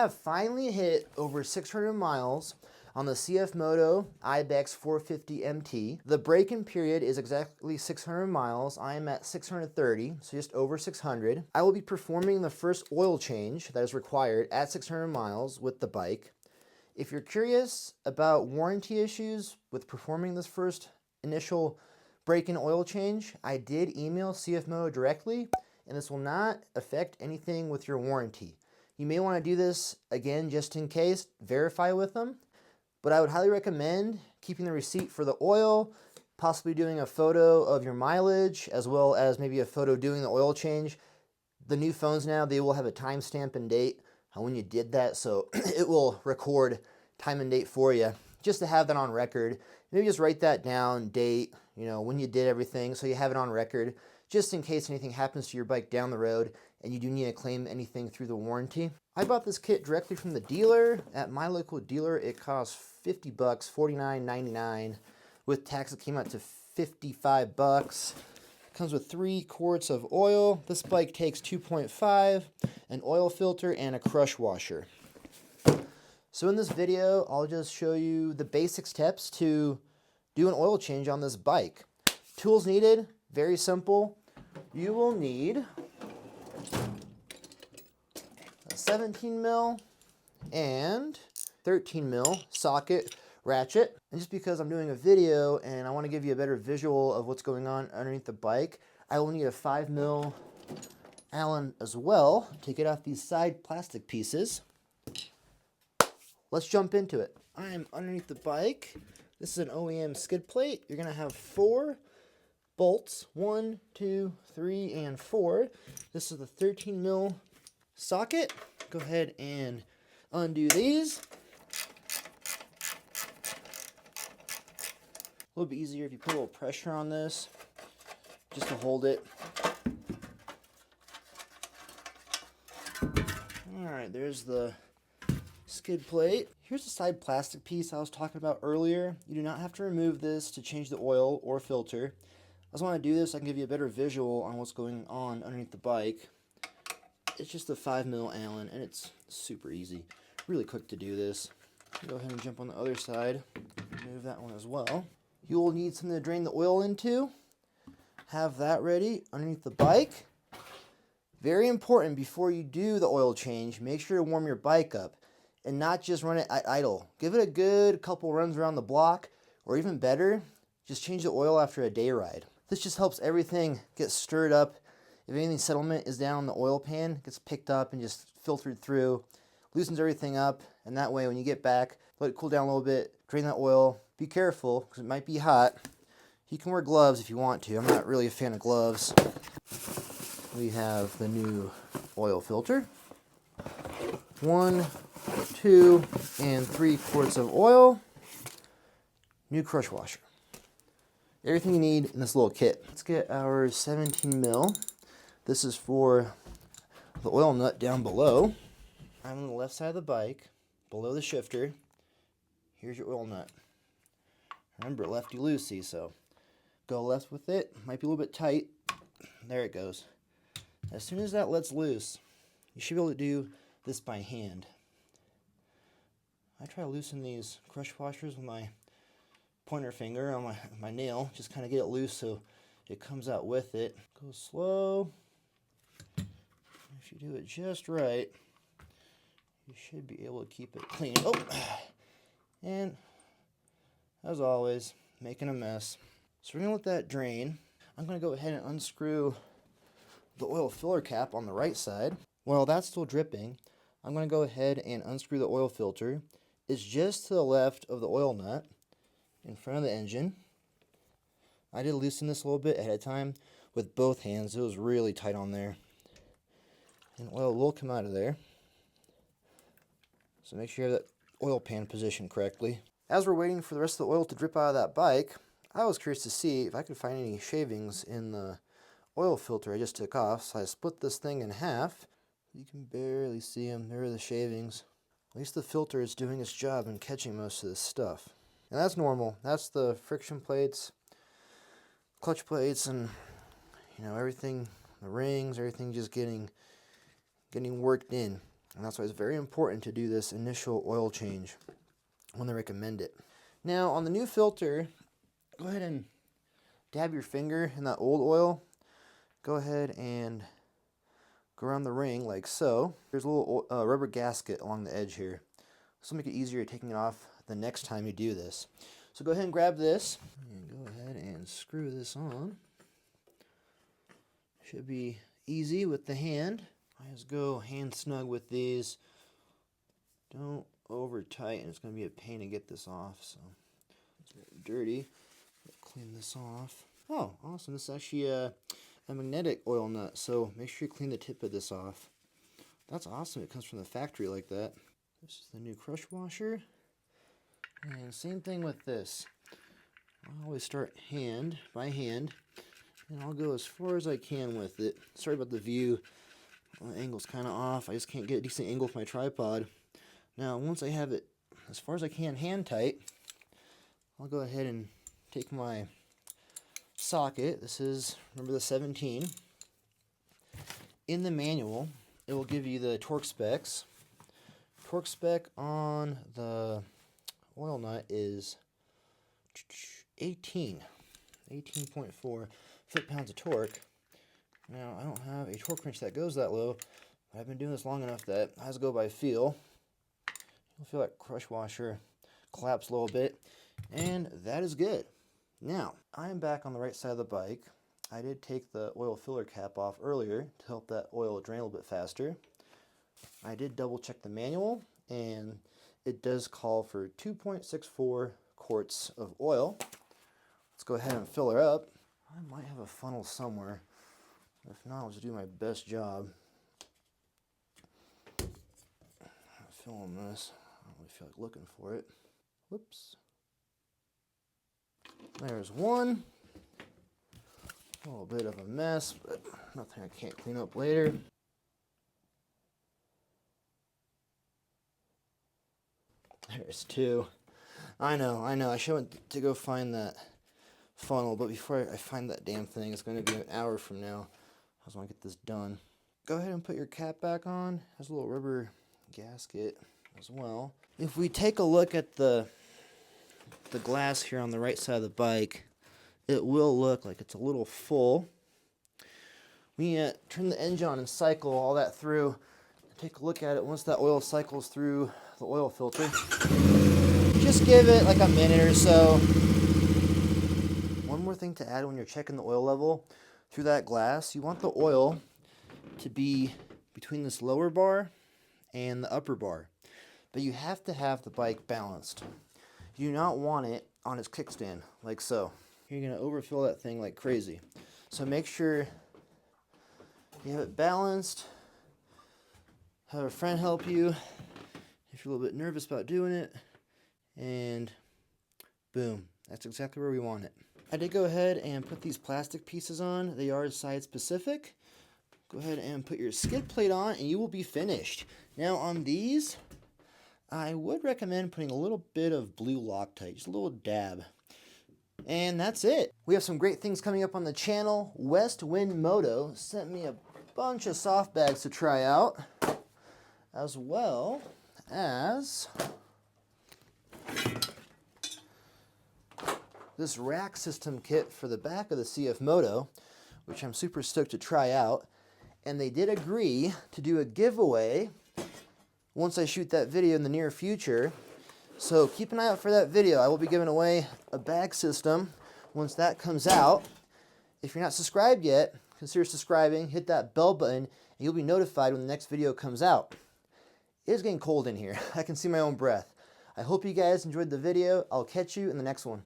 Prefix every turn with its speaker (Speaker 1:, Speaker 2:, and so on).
Speaker 1: have finally hit over 600 miles on the CFMOTO Ibex 450MT. The break-in period is exactly 600 miles. I am at 630, so just over 600. I will be performing the first oil change that is required at 600 miles with the bike. If you're curious about warranty issues with performing this first initial break-in oil change, I did email CFMOTO directly, and this will not affect anything with your warranty. You may want to do this again just in case, verify with them, but I would highly recommend keeping the receipt for the oil, possibly doing a photo of your mileage, as well as maybe a photo doing the oil change. The new phones now, they will have a timestamp and date on when you did that, so it will record time and date for you, just to have that on record. Maybe just write that down, date, when you did everything, so you have it on record, just in case anything happens to your bike down the road and you do need to claim anything through the warranty. I bought this kit directly from the dealer. At my local dealer, it cost $50, $49.99. With tax, it came out to $55. Comes with 3 quarts of oil. This bike takes 2.5, an oil filter, and a crush washer. So in this video, I'll just show you the basic steps to do an oil change on this bike. Tools needed, very simple. You will need a 17 mil and 13 mil socket ratchet. And just because I'm doing a video and I want to give you a better visual of what's going on underneath the bike, I will need a 5 mil Allen as well to get off these side plastic pieces. Let's jump into it. I am underneath the bike. This is an OEM skid plate. You're going to have 4 bolts, 1, 2, 3, and 4. This is the 13 mil socket. Go ahead and undo these. A little bit easier if you put a little pressure on this, just to hold it. Alright, there's the skid plate. Here's the side plastic piece I was talking about earlier. You do not have to remove this to change the oil or filter. I just want to do this so I can give you a better visual on what's going on underneath the bike. It's just a 5 mil Allen, and it's super easy. Really quick to do this. Go ahead and jump on the other side. Remove that one as well. You will need something to drain the oil into. Have that ready underneath the bike. Very important before you do the oil change, make sure to warm your bike up and not just run it at idle. Give it a good couple runs around the block, or even better, just change the oil after a day ride. This just helps everything get stirred up. If anything settlement is down in the oil pan, it gets picked up and just filtered through, loosens everything up, and that way when you get back, let it cool down a little bit, drain that oil. Be careful, because it might be hot. You can wear gloves if you want to. I'm not really a fan of gloves. We have the new oil filter. 1, 2, and 3 quarts of oil. New crush washer. Everything you need in this little kit. Let's get our 17 mil. This is for the oil nut down below. I'm on the left side of the bike, below the shifter. Here's your oil nut. Remember, lefty-loosey, so go left with it. Might be a little bit tight. There it goes. As soon as that lets loose, you should be able to do this by hand. I try to loosen these crush washers with my pointer finger on my nail. Just kind of get it loose so it comes out with it. Go slow. If you do it just right, you should be able to keep it clean. Oh! And as always, making a mess. So we're going to let that drain. I'm going to go ahead and unscrew the oil filler cap on the right side. While that's still dripping, I'm going to go ahead and unscrew the oil filter. It's just to the left of the oil nut, in front of the engine. I did loosen this a little bit ahead of time with both hands. It was really tight on there. And oil will come out of there. So make sure you have that oil pan positioned correctly. As we're waiting for the rest of the oil to drip out of that bike, I was curious to see if I could find any shavings in the oil filter I just took off. So I split this thing in half. You can barely see them. There are the shavings. At least the filter is doing its job in catching most of this stuff. And that's normal. That's the friction plates, clutch plates, and everything, the rings, everything just getting worked in. And that's why it's very important to do this initial oil change when they recommend it. Now on the new filter, go ahead and dab your finger in that old oil. Go ahead and go around the ring like so. There's a little rubber gasket along the edge here. This will make it easier taking it off the next time you do this. So go ahead and grab this and go ahead and screw this on. Should be easy with the hand. I just go hand snug with these. Don't over tighten. It's going to be a pain to get this off. So it's a bit dirty. Clean this off. Oh, awesome. This is actually a magnetic oil nut. So make sure you clean the tip of this off. That's awesome. It comes from the factory like that. This is the new crush washer. And same thing with this. I always start by hand. And I'll go as far as I can with it. Sorry about the view. The angle's kind of off. I just can't get a decent angle with my tripod. Now, once I have it as far as I can hand tight, I'll go ahead and take my socket. This is, remember, the 17. In the manual, it will give you the torque specs. Torque spec on the oil nut is 18.4 foot-pounds of torque. Now, I don't have a torque wrench that goes that low, but I've been doing this long enough that I just go by feel. You'll feel that crush washer collapse a little bit, and that is good. Now, I'm back on the right side of the bike. I did take the oil filler cap off earlier to help that oil drain a little bit faster. I did double check the manual, and it does call for 2.64 quarts of oil. Let's go ahead and fill her up. I might have a funnel somewhere. If not, I'll just do my best job. Filling this. I don't really feel like looking for it. Whoops. There's one. A little bit of a mess, but nothing I can't clean up later. There's two. I know. I should went to go find that funnel, but before I find that damn thing, it's going to be an hour from now. I just want to get this done. Go ahead and put your cap back on. It has a little rubber gasket as well. If we take a look at the glass here on the right side of the bike, it will look like it's a little full. We turn the engine on and cycle all that through. Take a look at it once that oil cycles through the oil filter. Just give it like a minute or so. One more thing to add when you're checking the oil level through that glass, you want the oil to be between this lower bar and the upper bar. But you have to have the bike balanced. You do not want it on its kickstand, like so. You're going to overfill that thing like crazy. So make sure you have it balanced. Have a friend help you if you're a little bit nervous about doing it. And boom, that's exactly where we want it. I did go ahead and put these plastic pieces on. They are side specific. Go ahead and put your skid plate on and you will be finished. Now on these, I would recommend putting a little bit of blue Loctite, just a little dab. And that's it. We have some great things coming up on the channel. West Wind Moto sent me a bunch of soft bags to try out, as well as this rack system kit for the back of the CFMOTO, which I'm super stoked to try out. And they did agree to do a giveaway once I shoot that video in the near future. So keep an eye out for that video. I will be giving away a bag system once that comes out. If you're not subscribed yet, consider subscribing, hit that bell button, and you'll be notified when the next video comes out. It is getting cold in here. I can see my own breath. I hope you guys enjoyed the video. I'll catch you in the next one.